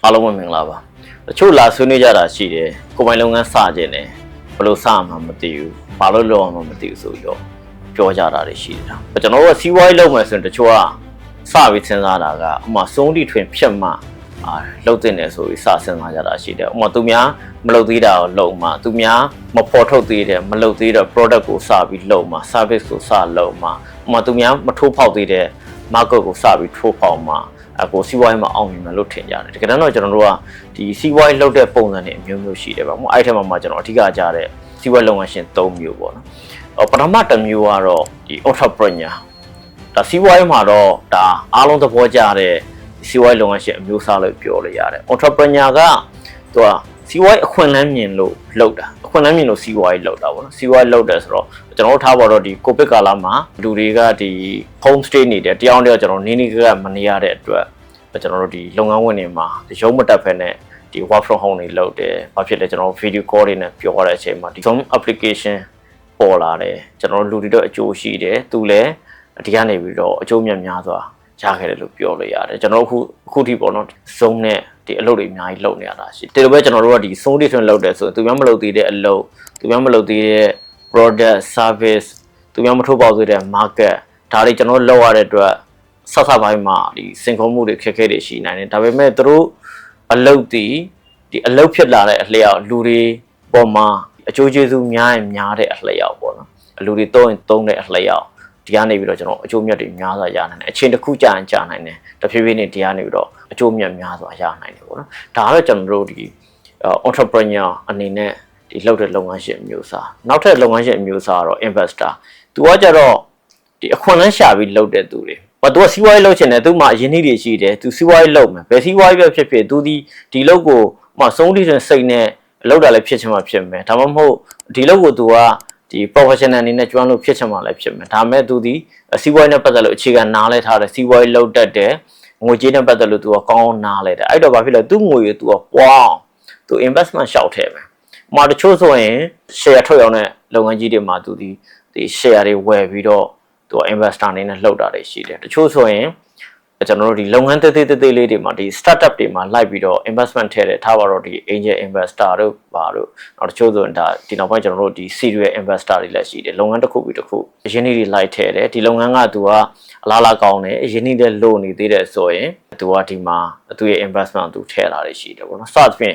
အားလုံးပဲမင်္ဂလာပါတချို့လာဆွေးနွေးကြတာရှိတယ်ကိုယ်ပိုင်လုပ်ငန်းစခြင်းတယ်ဘယ်လိုစမှမသိဘူးဘာလို့လုပ်အောင်မသိဘူးဆိုပြီးတော့ပြောကြတာတွေရှိတယ်ကျွန်တော်တို့ကစီးပွားရေးလုပ်မယ်ဆိုရင်တချို့ကစပြီးစဉ်းစားတာကဥမာစုံးတိထွင်ဖြတ်မှလုပ်တင်တယ်ဆိုပြီးစစဉ်းစားကြတာရှိတယ်ဥမာသူများမလုပ်သေးတာကိုလုပ်မှသူများမဖော်ထုတ်သေးတယ်မလုပ်သေးတဲ့ product ကိုစပြီးလုပ်မှ service ကိုစလုပ်မှဥမာသူများမထိုးဖောက်သေးတဲ့ market ကိုစပြီးထိုးဖောက်မှကိုစီးပွားရေးမှာအောင်မြင်မယ်လို့ထင်ကြတယ်တကယ်တော့ကျွန်တော်တို့ကဒီစီးပွားရေးလုပ်တဲ့ပုံစံတွေအမျိုးမျိုးရှိတယ်ဗျအဲ့ထဲမှာကျွန်တော်အဓိကကြားတဲ့စီးပွားရေးလုပ်ငန်းရှင်၃မျိုးပေါ့နော်ပထမတစ်မျိုးကတော့ဒီ entrepreneur ဒါစီးပွားရေးမှာတော့ဒါအားလုံးသဘောကျတဲ့စီးပွားရေးလုပ်ငန်းရှင်အမျိုးအစားလို့ပြောလို့ရတယ် entrepreneur ကသူကစီးပွားရေးအခွင့်အလမ်းမြင်လို့လုပ်တာအခွင့်အလမ်းမြင်လို့စီးပွားရေးလုပ်တာပေါ့နော်စီးပွားရေးလုပ်တယ်ဆိုတော့ကျွန်တော်တို့ထားပါတော့ဒီကိုဗစ်ကာလမှာလူတွေကဒီ home stay နေတယ်တရားဝင်ကျွန်တော်နေကမနေရတဲ့အတွက်ကျွန်တော်တို့ဒီလုပ်ငန်းဝင်တွေမှာရုံးမတက်ဖက်နဲ့ဒီ work from home တွေလုပ်တယ်။ဘာဖြစ်လဲကျွန်တော် video call တွေနဲ့ပြောရတဲ့အချိန်မှာဒီ Zoom application ပေါ်လာတယ်ကျွန်တော်လူတွေတော့အကျိုးရှိတယ်သူလည်းဒီကနေပြီးတော့အကျိုးများစွာရခဲ့တယ်လို့ပြောလို့ရတယ်ကျွန်တော်အခုထိပေါ့နော် Zoom နဲ့ဒီအလုပ်တွေအများကြီးလုပ်နေရတာရှိတယ်ဒါပေမဲ့ကျွန်တော်တို့ကဒီ Zoom တွေထွင်လုပ်တယ်ဆိုရင်သူများမလုပ်သေးတဲ့အလုပ်သူများမလုပ်သေးတဲ့ product service သူများမထိုးပေါက်သေးတဲ့ market ဒါတွေကျွန်တော်လုပ်ရတဲ့အတွက်ဆက်ဆက်ပိုင်းမှာဒီစင်ခုံမှုတွေခက်ခဲတွေရှိနိုင်တယ်ဒါပေမဲ့သူတို့အလုပ်ဒီအလုပ်ဖြစ်လာတဲ့အလျောက်လူတွေပေါ်မှာအကျိုးကျေးဇူးများတဲ့အလျောက်ပေါ့နော်လူတွေသုံးတဲ့အလျောက်ဒီကနေပြီးတော့ကျွန်တော်အကျိုးမြတ်တွေများစွာရနိုင်တယ်အချိန်တစ်ခုကြာနိုင်တယ်တဖြည်းဖြည်းနဲ့ဒီကနေပြီးတော့အကျိုးမြတ်များစွာရနိုင်တယ်ပေါ့နော်ဒါကတော့ကျွန်တော်တို့ဒီ entrepreneur အနေနဲ့ဒီလုပ်တဲ့လုပ်ငန်းရှင်အမျိုးအစားနောက်ထပ်လုပ်ငန်းရှင်အမျိုးအစားကတော့ investor သူကကြတော့ဒီအခွင့်အလမ်းရှာပြီးလုပ်တဲ့သူတွေသူကစီးပွားရေးလုပ်ချင်တယ်သူမှအရင်းနှီးတွေရှိတယ်သူစီးပွားရေးလုပ်မယ်ဘယ်စီးပွားရေးပဲဖြစ်သူဒီလုပ်ကိုမှစုံးတိတဲ့စိတ်နဲ့လုပ်တာလည်းဖြစ်ချင်မှဖြစ်မယ်ဒါမှမဟုတ်ဒီလုပ်ကိုသူကဒီ professional အနေနဲ့ကျွမ်းလို့ဖြစ်ချင်မှလည်းဖြစ်မယ်ဒါမဲ့သူဒီစီးပွားရေးနဲ့ပတ်သက်လို့အခြေခံနားလဲထားတယ်စီးပွားရေးလုပ်တတ်တယ်ငွေကြေးနဲ့ပတ်သက်လို့သူကကောင်းနားလဲတယ်အဲ့တော့ဘာဖြစ်လဲသူ့ငွေကိုသူကပွားသူ investment ရှောက်ထည့်မယ်မှာတချို့ဆိုရင် share ထုတ်ရောင်းတဲ့လုပ်ငန်းကြီးတွေမှာသူဒီ share တွေဝယ်ပြီးတော့သူက investor အနေနဲ့လှုပ်တာတွေရှိတယ်တချို့ဆိုရင်ကျွန်တော်တို့ဒီလုပ်ငန်းသေးသေးလေးတွေမှာဒီ startup တွေမှာလိုက်ပြီးတော့ investment ထည့်တယ်ထားပါတော့ဒီ angel investor တို့ပါတို့နောက်တချို့ဆိုရင်ဒါဒီနောက်ပိုင်းကျွန်တော်တို့ဒီ serial investor တွေလည်းရှိတယ်လုပ်ငန်းတစ်ခုပြီးတစ်ခုအရင်းနှီးတွေလိုက်ထည့်တယ်ဒီလုပ်ငန်းကသူကအလားလာကောင်းတယ်အရင်းနှီးတွေလိုနေသေးတယ်ဆိုရင်သူကဒီမှာသူရဲ့ investment သူထည့်တာတွေရှိတယ်ပေါ့နော်စသဖြင့်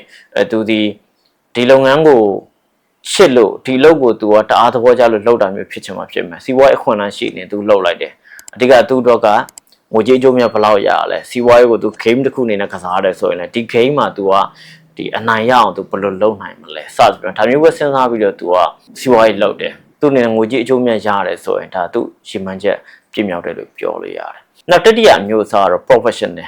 သူဒီလုပ်ငန်းကိုရှစ်လို့ဒီလုပ်ကိုသူကတအားသဘောကျလို့လှုပ်တာမျိုးဖြစ်ချင်မှဖြစ်မယ်စီးပွားရေးအခွင့်အလမ်းရှိနေသူလှုပ်လိုက်တယ်အဓိကသူတို့ကငွေကြေးကြိုးမြတ်ဘယ်လောက်ရလဲစီးပွားရေးကိုသူ game တစ်ခုအနေနဲ့ကစားရတယ်ဆိုရင်လည်းဒီ game မှာသူကဒီအနိုင်ရအောင်သူဘယ်လိုလုပ်နိုင်မလဲစသဖြင့်ဒါမျိုးပဲစဉ်းစားပြီးတော့သူကစီးပွားရေးလုပ်တယ်သူအနေနဲ့ငွေကြေးအကျိုးမြတ်ရတယ်ဆိုရင်ဒါသူရှင်းမှန်းချက်ပြည့်မြောက်တယ်လို့ပြောလို့ရတယ်နောက်တတိယမျိုးအစားကတော့ professional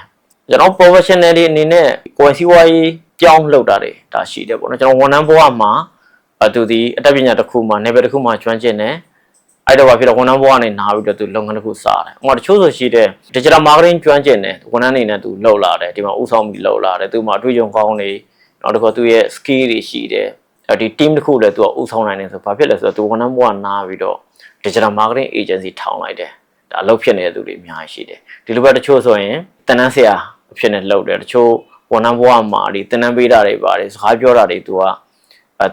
ကျွန်တော် professional တွေအနေနဲ့ကိုယ်စီးပွားရေးကြောင်းလုပ်တာတွေဒါရှိတယ်ပေါ့နော်ကျွန်တော်ဝန်ထမ်းဘဝမှာသူဒီအတတ်ပညာတစ်ခုမှ level တစ်ခုမှကျွမ်းကျင်တယ်အဲ့တော့ဘာဖြစ်လဲဝန်ထမ်းဘဝကနေနားပြီးတော့သူလုပ်ငန်းတစ်ခုစတယ်။ဥပမာတချို့ဆိုရှိတဲ့ digital marketing ကျွမ်းကျင်တယ်ဝန်ထမ်းနေနဲ့သူလှုပ်လာတယ်ဒီမှာဥဆောင်ပြီးလှုပ်လာတယ်သူမှာအတွေ့အကြုံကောင်းနေနောက်တစ်ခါသူရဲ့ skill တွေရှိတယ်ဒီ team တစ်ခုလည်းသူကဥဆောင်နိုင်တယ်ဆိုဘာဖြစ်လဲဆိုတော့သူဝန်ထမ်းဘဝနားပြီးတော့ digital marketing agency ထောင်လိုက်တယ်ဒါအလုပ်ဖြစ်နေတဲ့သူတွေအများကြီးရှိတယ်ဒီလိုပဲတချို့ဆိုရင်တန်းတန်းဆရာအဖြစ်နဲ့လှုပ်တယ်တချို့ဝန်ထမ်းဘဝမှာဒီတန်းတန်းပေးတာတွေပါတယ်စကားပြောတာတွေသူက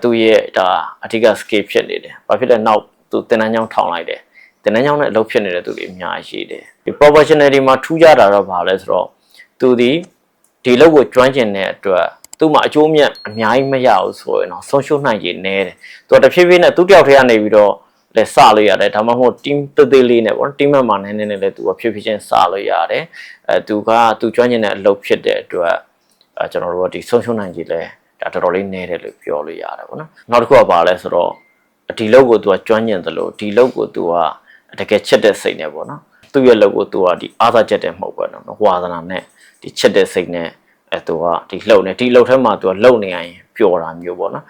သူရဲ့ဒါအဓိက skill ဖြစ်နေတယ်ဘာဖြစ်လဲနောက်သူတင်နန်းချောင်းထောင်လိုက်တယ်တင်နန်းချောင်းနဲ့အလုပ်ဖြစ်နေတဲ့သူတွေအများကြီးရှိတယ်ဒီ professional တွေမှာထူးခြားတာတော့ဘာလဲဆိုတော့သူဒီလုပ်ကိုကျွမ်းကျင်တဲ့အတွက်သူ့မှာအကျိုးမြတ်အများကြီးမရဘူးဆိုရင်တော့ဆုံးရှုံးနိုင်ခြေနည်းတယ်သူတဖြည်းဖြည်းနဲ့သူတယောက်တည်းကနေပြီးတော့လဲစလို့ရတယ်ဒါမှမဟုတ် team သေးလေးနဲ့ပေါ့ team မှာနည်းနည်းလဲသူကဖြည်းဖြည်းချင်းစလို့ရတယ်သူကျွမ်းကျင်တဲ့အလုပ်ဖြစ်တဲ့အတွက်ကျွန်တော်တို့ကဒီဆုံးရှုံးနိုင်ခြေလဲဒါတော်တော်လေးနည်းတယ်လို့ပြောလို့ရတယ်ပေါ့နော်နောက်တစ်ခုကဘာလဲဆိုတော့ဒီလုပ်ကိုသူကကျွမ်းကျင်သလိုဒီလုပ်ကိုသူကတကယ်ချက်တဲ့စိတ်နဲ့ပေါ့နော်သူ့ရဲ့လုပ်ကိုသူကဒီအားသာချက်တဲ့မဟုတ်ဘူးနော်ဝါသနာနဲ့ဒီချက်တဲ့စိတ်နဲ့သူကဒီလှုပ်နေဒီလှုပ်ထဲမှာသူကလှုပ်နေရင်ပျော်တာမျိုးပေါ့နော်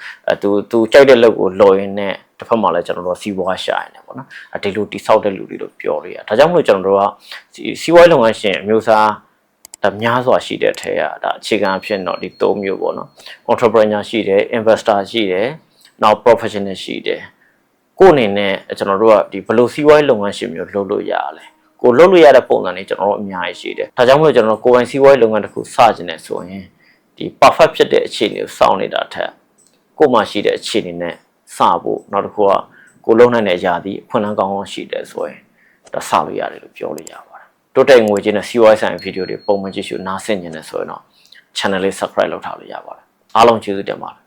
သူကြိုက်တဲ့လုပ်ကိုလော်ရင်းနဲ့တစ်ဖက်မှာလည်းကျွန်တော်တို့စီးပွားရှာနေပေါ့နော်ဒီလိုတိဆောက်တဲ့လူတွေလို့ပြောလို့ရဒါကြောင့်မို့ကျွန်တော်တို့ကစီးပွားရေးလုပ်ငန်းရှင်အမျိုးအစားဒါများစွာရှိတဲ့အထက်ကဒါအခြေခံအဖြစ်တော့ဒီ၃မျိုးပေါ့နော် entrepreneur ရှိတယ် investor ရှိတယ်နောက် professional ရှိတယ်ကိုအနေနဲ့ကျွန်တော်တို့ကဒီဘယ်လိုစီးပွားရေးလုပ်ငန်းရှင်မျိုးလုပ်လို့ရလဲကိုလုပ်လို့ရတဲ့ပုံစံတွေကျွန်တော်တို့အများကြီးရှိတယ်ဒါကြောင့်မို့ကျွန်တော်တို့ကိုယ်ပိုင်စီးပွားရေးလုပ်ငန်းတစ်ခုစတင်နေဆိုရင် ဒီ perfect ဖြစ်တဲ့အခြေအနေကိုစောင့်နေတာထက်ကိုမှရှိတဲ့အခြေအနေနဲ့စဖို့နောက်တစ်ခုကကိုလုံးနိုင်တဲ့အရာဒီအခွင့်အလမ်းကောင်းကောင်းရှိတယ်ဆိုရင်ဒါစလို့ရတယ်လို့ပြောလို့ရပါတယ်တိုးတက်ငွေချင်းနဲ့ CY ဆိုင်ဗီဒီယိုတွေပုံမှန်ကြည့်ရှုနားဆင်နေတယ်ဆိုရင်တော့ channel လေး subscribe လုပ်ထားလို့ရပါတယ်အားလုံးကျေးဇူးတင်ပါတယ်